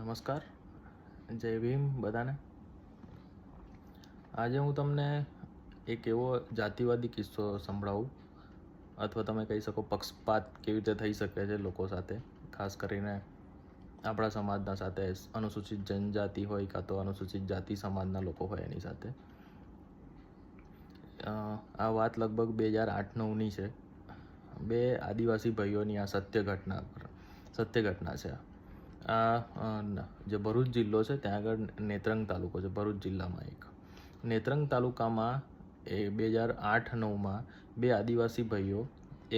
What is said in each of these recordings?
નમસ્કાર, જય ભીમ બધાને. આજે હું તમને એક એવો જાતિવાદી કિસ્સો સંભળાવું, અથવા તમે કહી શકો પક્ષપાત કેવી રીતે થઈ શકે છે લોકો સાથે, ખાસ કરીને આપણા સમાજના સાથે, અનુસૂચિત જનજાતિ હોય કાં તો અનુસૂચિત જાતિ સમાજના લોકો હોય એની સાથે. આ વાત લગભગ 2008-9ની છે. બે આદિવાસી ભાઈઓની આ સત્ય ઘટના છે. આ જે ભરૂચ જિલ્લો છે ત્યાં આગળ નેત્રંગ તાલુકો છે. ભરૂચ જિલ્લામાં એક નેત્રંગ તાલુકામાં 2008-9માં બે આદિવાસી ભાઈઓ,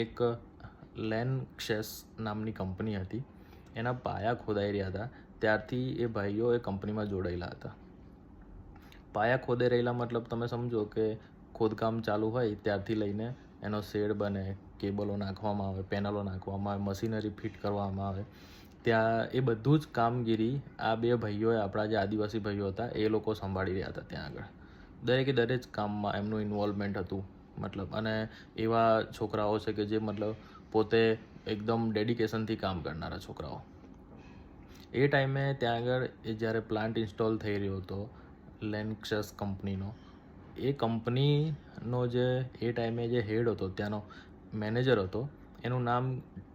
એક લેનક્ષેસ નામની કંપની હતી, એના પાયા ખોદાઈ રહ્યા હતા. ત્યારથી એ ભાઈઓ એ કંપનીમાં જોડાયેલા હતા. પાયા ખોદાઈ રહેલા મતલબ તમે સમજો કે ખોદકામ ચાલુ હોય ત્યારથી લઈને એનો શેડ બને, કેબલો નાખવામાં આવે, પેનલો નાખવામાં આવે, મશીનરી ફિટ કરવામાં આવે, ત્યાં એ બધું જ કામગીરી આ બે ભાઈઓએ, આપણા જે આદિવાસી ભાઈઓ હતા એ લોકો સંભાળી રહ્યા હતા. ત્યાં આગળ દરેક કામમાં એમનું ઇન્વોલ્વમેન્ટ હતું. અને એવા છોકરાઓ છે કે જે પોતે એકદમ ડેડિકેશનથી કામ કરનારા છોકરાઓ. એ ટાઈમે ત્યાં આગળ જ્યારે પ્લાન્ટ ઇન્સ્ટોલ થઈ રહ્યો હતો લેનક્ષસ કંપનીનો, એ કંપનીનો જે એ ટાઈમે જે હેડ હતો, ત્યાંનો મેનેજર હતો, એનું નામ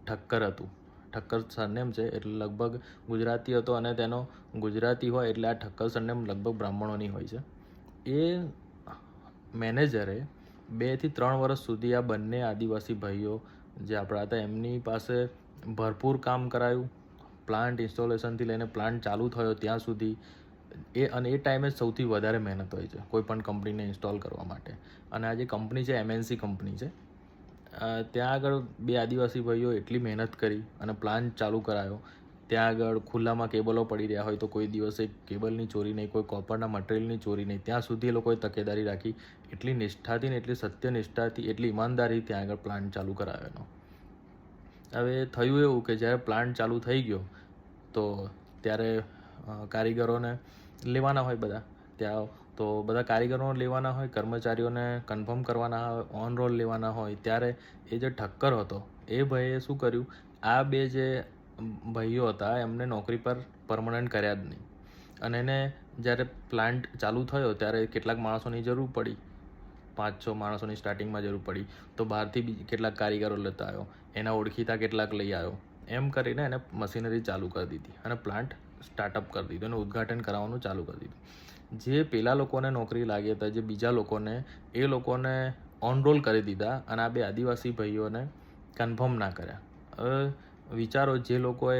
ઠક્કર હતું. ઠક્કર સરનેમ છે એટલે લગભગ ગુજરાતી હતો, અને તેનો ગુજરાતી હોય એટલે આ ઠક્કર સરનેમ લગભગ બ્રાહ્મણોની હોય છે. એ મેનેજરે 2 થી 3 વર્ષ સુધી આ બંને આદિવાસી ભાઈઓ જે આપણા હતા એમની પાસે ભરપૂર કામ કરાયું. પ્લાન્ટ ઇન્સ્ટોલેશનથી લઈને પ્લાન્ટ ચાલુ થયો ત્યાં સુધી અને એ ટાઈમે સૌથી વધારે મહેનત હોય છે કોઈ પણ કંપનીને ઇન્સ્ટોલ કરવા માટે. અને આ જે કંપની છે MNC કંપની છે. ત્યાં આગળ બે આદિવાસી ભાઈઓ એટલી મહેનત કરી અને પ્લાન્ટ ચાલુ કરાયો. ત્યાં આગળ ખુલ્લામાં કેબલો પડી રહ્યા હોય તો કોઈ દિવસે કેબલની ચોરી નહીં, કોઈ કોપરના મટીરિયલની ચોરી નહીં, ત્યાં સુધી એ લોકોએ તકેદારી રાખી. એટલી નિષ્ઠાથી ને એટલી સત્યનિષ્ઠાથી, એટલી ઈમાનદારી ત્યાં આગળ પ્લાન્ટ ચાલુ કરાયો એનો. હવે થયું એવું કે જ્યારે પ્લાન્ટ ચાલુ થઈ ગયો તો ત્યારે કારીગરોને લેવાના હોય બધા ત્યાં, તો બધા કારીગરોને લેવાના હોય, કર્મચારીઓને કન્ફર્મ કરવાના હોય, ઓન રોલ લેવાના હોય. ત્યારે એ જે ઠક્કર હતો એ ભાઈએ શું કર્યું, આ બે જે ભાઈઓ હતા એમને નોકરી પર પરમનન્ટ કર્યા જ નહીં. અને એને જ્યારે પ્લાન્ટ ચાલુ થયો ત્યારે કેટલાક માણસોની જરૂર પડી, 5-6 માણસોની સ્ટાર્ટિંગમાં જરૂર પડી, તો બહારથી કેટલાક કારીગરો લેતા આવ્યો, એના ઓળખીતા કેટલાક લઈ આવ્યો. એમ કરીને એને મશીનરી ચાલુ કરી દીધી અને પ્લાન્ટ સ્ટાર્ટઅપ કરી દીધું અને ઉદ્ઘાટન કરાવવાનું ચાલુ કરી દીધું. જે પેલા લોકોને નોકરી લાગી હતા, જે બીજા લોકોને, એ લોકોને ઓન રોલ કરી દીધા અને આ બે આદિવાસી ભાઈઓને કન્ફર્મ ના કર્યા. હવે વિચારો, જે લોકોએ